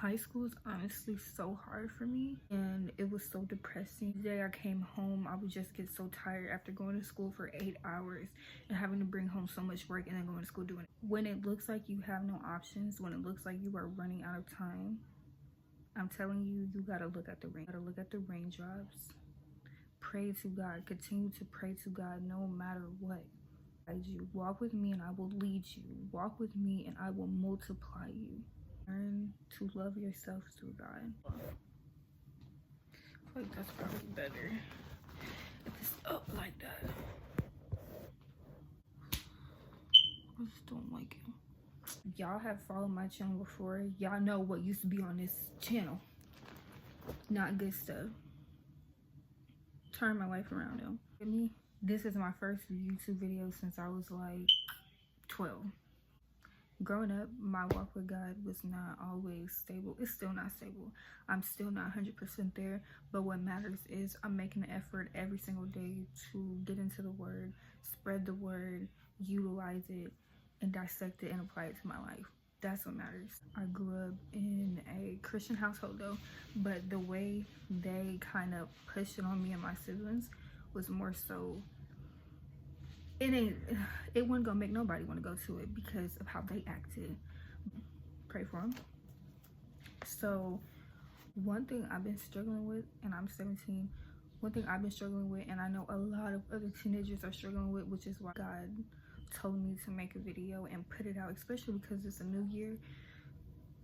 High school is honestly so hard for me, and it was so depressing. The day I came home, I would just get so tired after going to school for 8 hours and having to bring home so much work and then going to school doing it. When it looks like you have no options, when it looks like you are running out of time, I'm telling you, you gotta look at the rain. You gotta look at the raindrops. Pray to God. Continue to pray to God no matter what. You walk with me and I will lead you. Walk with me and I will multiply you. Learn to love yourself through God. I feel like that's probably better if it's up like that. I just don't like it. Y'all have followed my channel before. Y'all know what used to be on this channel. Not good stuff. Turn my life around though. For me, this is my first YouTube video since I was like 12. Growing up, my walk with God was not always stable. It's still not stable. I'm still not 100% there, but what matters is I'm making an effort every single day to get into the word, spread the word, utilize it, and dissect it and apply it to my life. That's what matters. I grew up in a Christian household though, but the way they kind of pushed it on me and my siblings was more so, it wasn't gonna make nobody want to go to it because of how they acted. Pray for them. So one thing I've been struggling with, and I'm 17, one thing I've been struggling with, and I know a lot of other teenagers are struggling with, which is why God told me to make a video and put it out, especially because it's a new year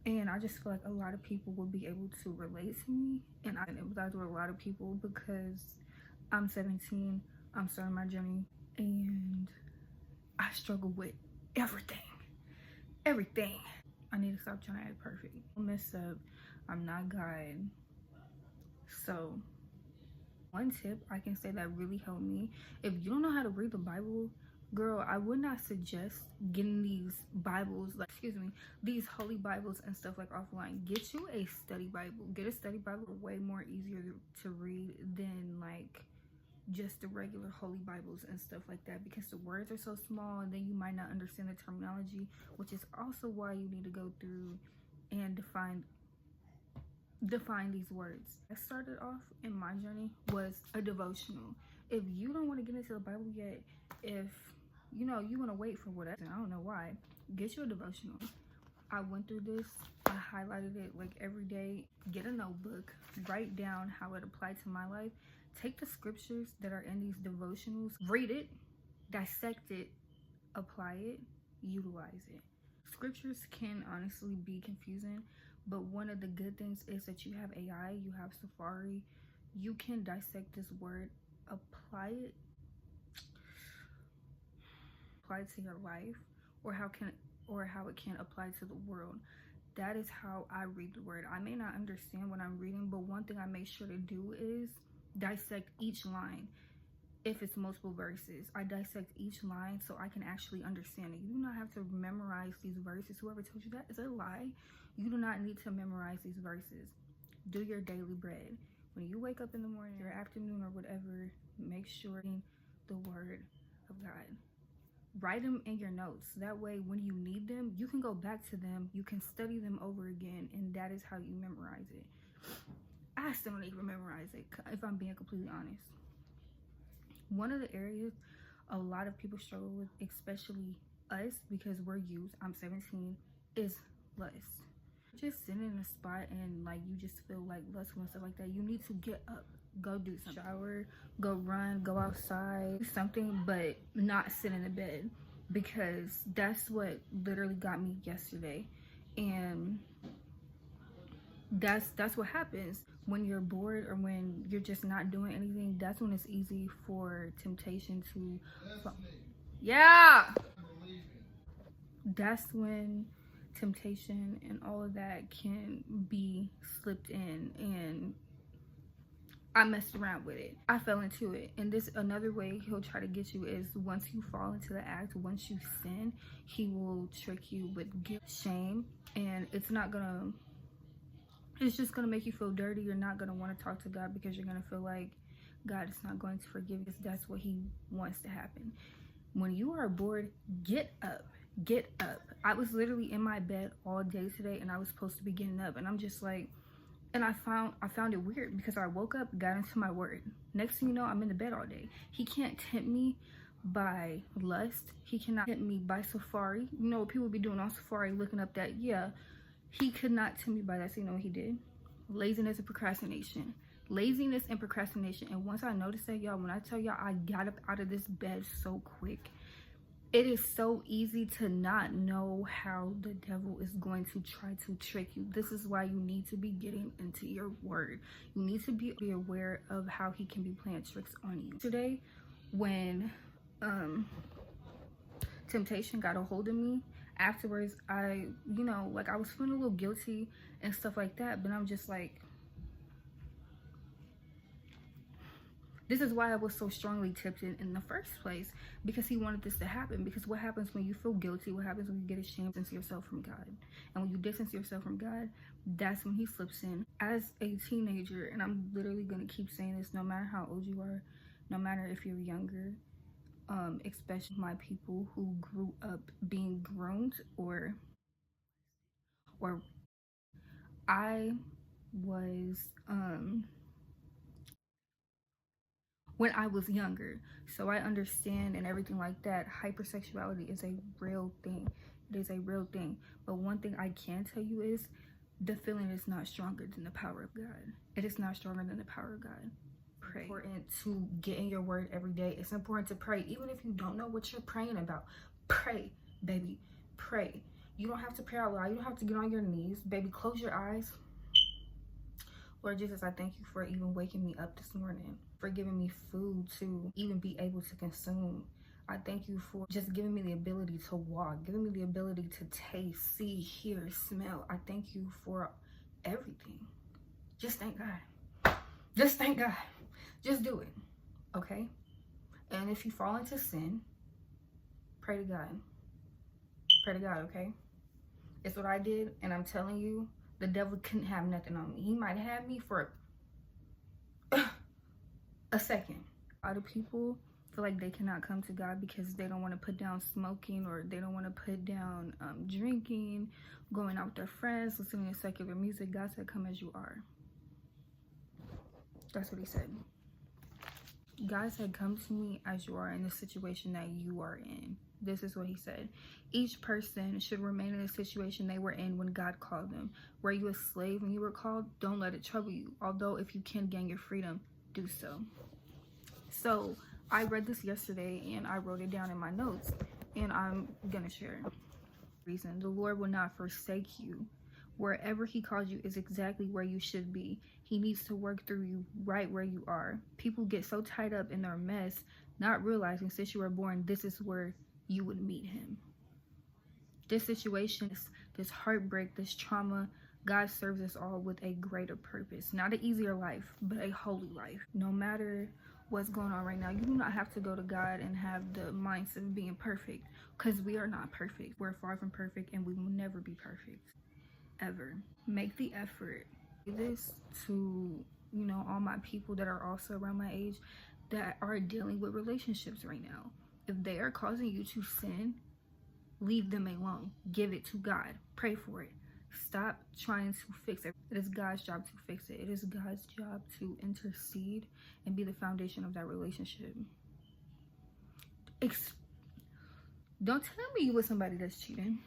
and I just feel like a lot of people will be able to relate to me, and I can empathize with a lot of people because I'm 17, I'm starting my journey, and I struggle with everything. I need to stop trying to act perfect. I messed up. I'm not God. So one tip I can say that really helped me, if you don't know how to read the Bible, girl, I would not suggest getting these Bibles, like, these holy Bibles and stuff like offline. Get you a study Bible. Get a study Bible. Way more easier to read than like just the regular holy Bibles and stuff like that, because the words are so small and then you might not understand the terminology, which is also why you need to go through and define these words. I started off in my journey was a devotional. If you don't want to get into the Bible yet, if you know you want to wait for whatever, I don't know why, get you a devotional. I went through this, I highlighted it like every day. Get a notebook, write down how it applied to my life. Take the scriptures that are in these devotionals, read it, dissect it, apply it, utilize it. Scriptures can honestly be confusing, but one of the good things is that you have AI, you have Safari. You can dissect this word, apply it to your life, or how it can apply to the world. That is how I read the word. I may not understand what I'm reading, but one thing I make sure to do is dissect each line. If it's multiple verses, I dissect each line so I can actually understand it. You do not have to memorize these verses. Whoever told you that is a lie. You do not need to memorize these verses. Do your daily bread. When you wake up in the morning or afternoon or whatever, make sure the word of God. Write them in your notes. That way when you need them, you can go back to them, you can study them over again, and that is how you memorize it. I still don't even memorize it, if I'm being completely honest. One of the areas a lot of people struggle with, especially us, because we're youth, I'm 17, is lust. Just sitting in a spot and like you just feel like lustful and stuff like that, you need to get up, go do something. Shower, go run, go outside, something, but not sit in the bed, because that's what literally got me yesterday. And that's what happens when you're bored or when you're just not doing anything. That's when it's easy for temptation to, that's when temptation and all of that can be slipped in, and I messed around with it. I fell into it. And this, another way he'll try to get you is once you fall into the act, once you sin, he will trick you with guilt, shame, and it's just gonna make you feel dirty. You're not gonna want to talk to God because you're gonna feel like God is not going to forgive you. That's what he wants to happen. When you are bored, get up, Get up. I was literally in my bed all day today, and I was supposed to be getting up, and I'm just like, and I found it weird because I woke up, got into my word. Next thing you know, I'm in the bed all day. He can't tempt me by lust. He cannot tempt me by Safari. You know what people be doing on Safari, looking up that, yeah. He could not tempt me by that. So you know what he did? Laziness and procrastination. Laziness and procrastination. And once I noticed that, y'all, when I tell y'all I got up out of this bed so quick, it is so easy to not know how the devil is going to try to trick you. This is why you need to be getting into your word. You need to be aware of how he can be playing tricks on you. Today, when temptation got a hold of me, afterwards, I was feeling a little guilty and stuff like that, but I'm just like, this is why I was so strongly tipped in the first place, because he wanted this to happen. Because what happens when you feel guilty? What happens when you get ashamed, distance yourself from God? And when you distance yourself from God, that's when he slips in. As a teenager, and I'm literally going to keep saying this, no matter how old you are, no matter if you're younger, especially my people who grew up being groomed, or I was when I was younger, so I understand and everything like that. Hypersexuality is a real thing. It is a real thing. But one thing I can tell you is the feeling is not stronger than the power of God. It is not stronger than the power of God. Pray. It's important to get in your word every day. It's important to pray. Even if you don't know what you're praying about, pray, baby. Pray. You don't have to pray out loud. You don't have to get on your knees. Baby, close your eyes. Lord Jesus, I thank you for even waking me up this morning, for giving me food to even be able to consume. I thank you for just giving me the ability to walk, giving me the ability to taste, see, hear, smell. I thank you for everything. Just thank God. Just thank God. Just do it, okay? And if you fall into sin, pray to God. Pray to God, okay? It's what I did, and I'm telling you, the devil couldn't have nothing on me. He might have me for a second. A lot of people feel like they cannot come to God because they don't want to put down smoking, or they don't want to put down drinking, going out with their friends, listening to secular music. God said, come as you are. That's what he said. God said, come to me as you are in the situation that you are in. This is what he said. Each person should remain in the situation they were in when God called them. Were you a slave when you were called? Don't let it trouble you. Although if you can gain your freedom, do so. So I read this yesterday and I wrote it down in my notes, and I'm gonna share it. Reason, the Lord will not forsake you. Wherever he calls you is exactly where you should be. He needs to work through you right where you are. People get so tied up in their mess, not realizing since you were born, this is where you would meet him. This situation, this heartbreak, this trauma, God serves us all with a greater purpose. Not an easier life, but a holy life. No matter what's going on right now, you do not have to go to God and have the mindset of being perfect, because we are not perfect. We're far from perfect, and we will never be perfect. Ever. Make the effort. This to, all my people that are also around my age that are dealing with relationships right now. If they are causing you to sin, leave them alone. Give it to God. Pray for it. Stop trying to fix it. It is God's job to fix it. It is God's job to intercede and be the foundation of that relationship. Don't tell me you with somebody that's cheating,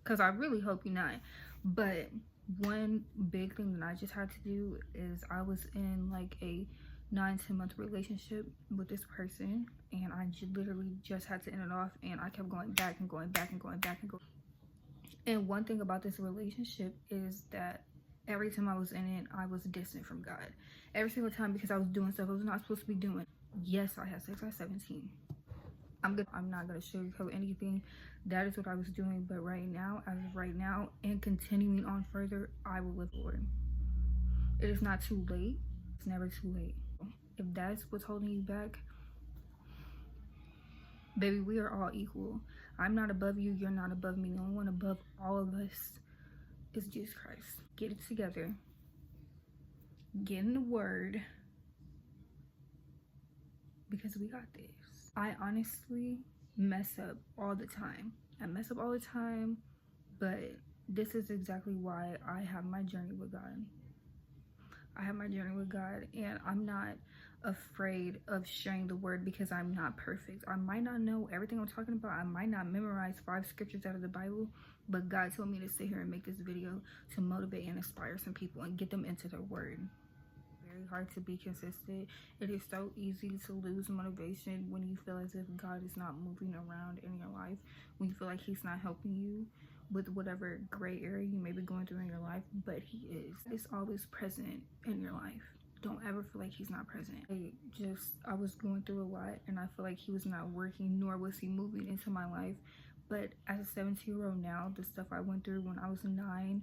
because I really hope you're not. But one big thing that I just had to do is, I was in like a 9-10 month relationship with this person, and I literally just had to end it off, and I kept going back and going back and going back and going. And one thing about this relationship is that every time I was in it, I was distant from God. Every single time, because I was doing stuff I was not supposed to be doing. Yes, I had sex at 17. I'm not gonna sugarcoat anything. That is what I was doing. But right now, as of right now, and continuing on further, I will live for it. It is not too late. It's never too late. If that's what's holding you back, baby, we are all equal. I'm not above you. You're not above me. The only one above all of us is Jesus Christ. Get it together. Get in the word, because we got this. I honestly mess up all the time. I mess up all the time, but this is exactly why I have my journey with God. I have my journey with God, and I'm not afraid of sharing the word because I'm not perfect. I might not know everything I'm talking about. I might not memorize 5 scriptures out of the Bible, but God told me to sit here and make this video to motivate and inspire some people and get them into their word. Very hard to be consistent. It is so easy to lose motivation when you feel as if God is not moving around in your life, when you feel like he's not helping you with whatever gray area you may be going through in your life, but he is. It's always present in your life. Don't ever feel like he's not present. I was going through a lot, and I feel like he was not working, nor was he moving into my life. But as a 17-year-old now, the stuff I went through when I was 9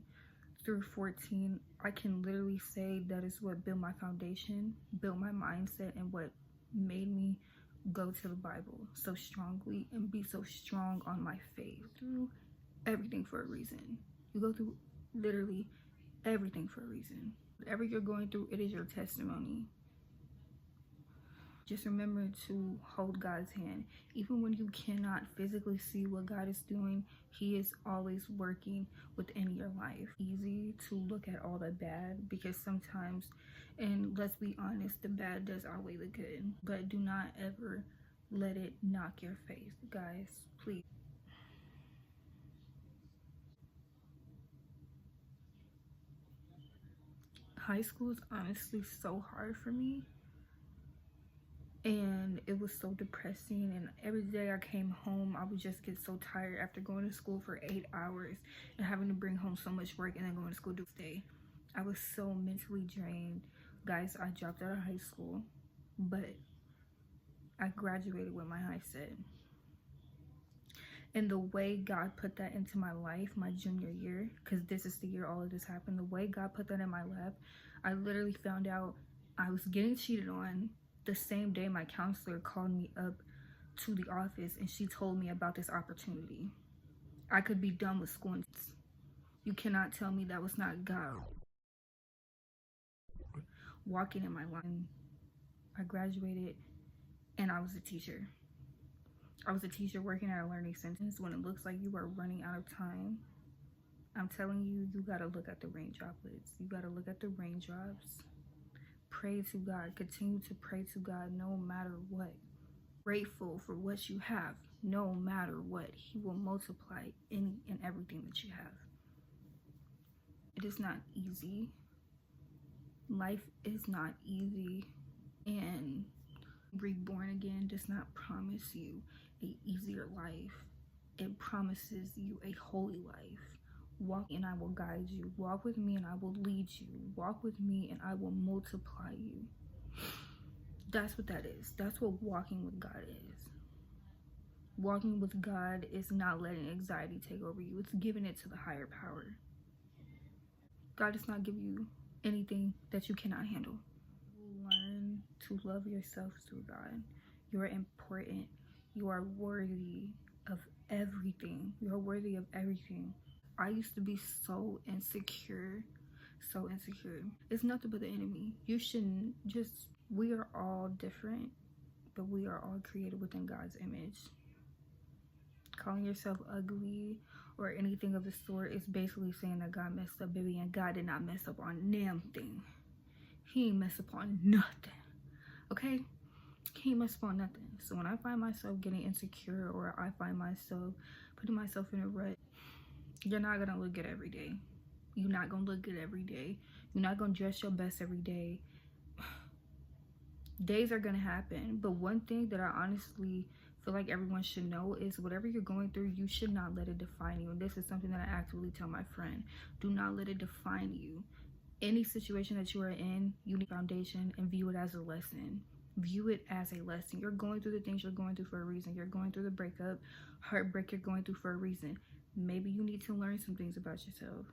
through 14, I can literally say that is what built my foundation, built my mindset, and what made me go to the Bible so strongly and be so strong on my faith. Through everything for a reason. You go through literally everything for a reason. Whatever you're going through, it is your testimony. Just remember to hold God's hand. Even when you cannot physically see what God is doing, he is always working within your life. Easy to look at all the bad because sometimes, and let's be honest, the bad does outweigh the good. But do not ever let it knock your faith, guys, please. High school is honestly so hard for me, and it was so depressing, and every day I came home I would just get so tired after going to school for 8 hours and having to bring home so much work and then going to school to stay. I was so mentally drained. Guys, I dropped out of high school, but I graduated with my high set. And the way God put that into my life my junior year, because this is the year all of this happened, the way God put that in my lap, I literally found out I was getting cheated on the same day my counselor called me up to the office and she told me about this opportunity. I could be done with school. You cannot tell me that was not God walking in my life. I graduated and I was a teacher. I was a teacher working at a learning center. When it looks like you are running out of time, I'm telling you, you gotta look at the rain droplets. You gotta look at the raindrops. Pray to God. Continue to pray to God no matter what. Grateful for what you have no matter what. He will multiply any and everything that you have. It is not easy. Life is not easy, and reborn again does not promise you an easier life. It promises you a holy life. Walk and I will guide you. Walk with me and I will lead you. Walk with me and I will multiply you. That's what that is. That's what walking with God is. Walking with God is not letting anxiety take over you. It's giving it to the higher power. God does not give you anything that you cannot handle. Learn to love yourself through God. You are important. You are worthy of everything. You are worthy of everything. I used to be so insecure. So insecure. It's nothing but the enemy. You shouldn't just, we are all different, but we are all created within God's image. Calling yourself ugly or anything of the sort is basically saying that God messed up, baby, and God did not mess up on damn thing. He ain't mess up on nothing, okay? He ain't mess up on nothing. So when I find myself getting insecure or I find myself putting myself in a rut, you're not gonna look good every day. You're not gonna look good every day. You're not gonna dress your best every day. Days are gonna happen, but one thing that I honestly feel like everyone should know is whatever you're going through, you should not let it define you. And this is something that I actively tell my friend. Do not let it define you. Any situation that you are in, you need foundation and view it as a lesson. View it as a lesson. You're going through the things you're going through for a reason. You're going through the breakup, heartbreak you're going through for a reason. Maybe you need to learn some things about yourself.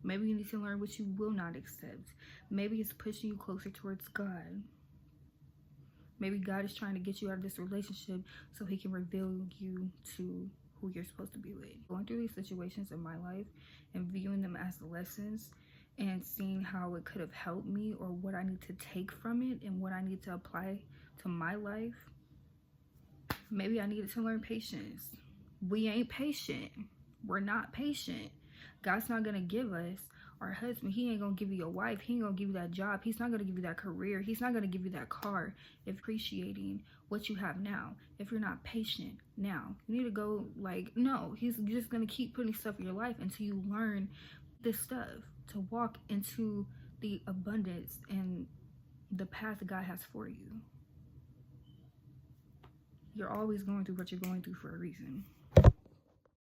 Maybe you need to learn what you will not accept. Maybe it's pushing you closer towards God. Maybe God is trying to get you out of this relationship so he can reveal you to who you're supposed to be with. Going through these situations in my life and viewing them as lessons and seeing how it could have helped me or what I need to take from it and what I need to apply to my life. Maybe I needed to learn patience. We ain't patient. We're not patient. God's not gonna give us our husband. He ain't gonna give you a wife. He ain't gonna give you that job. He's not gonna give you that career. He's not gonna give you that car if appreciating what you have now. If you're not patient now, you need to go, like, no, he's just gonna keep putting stuff in your life until you learn this stuff to walk into the abundance and the path that God has for you. You're always going through what you're going through for a reason.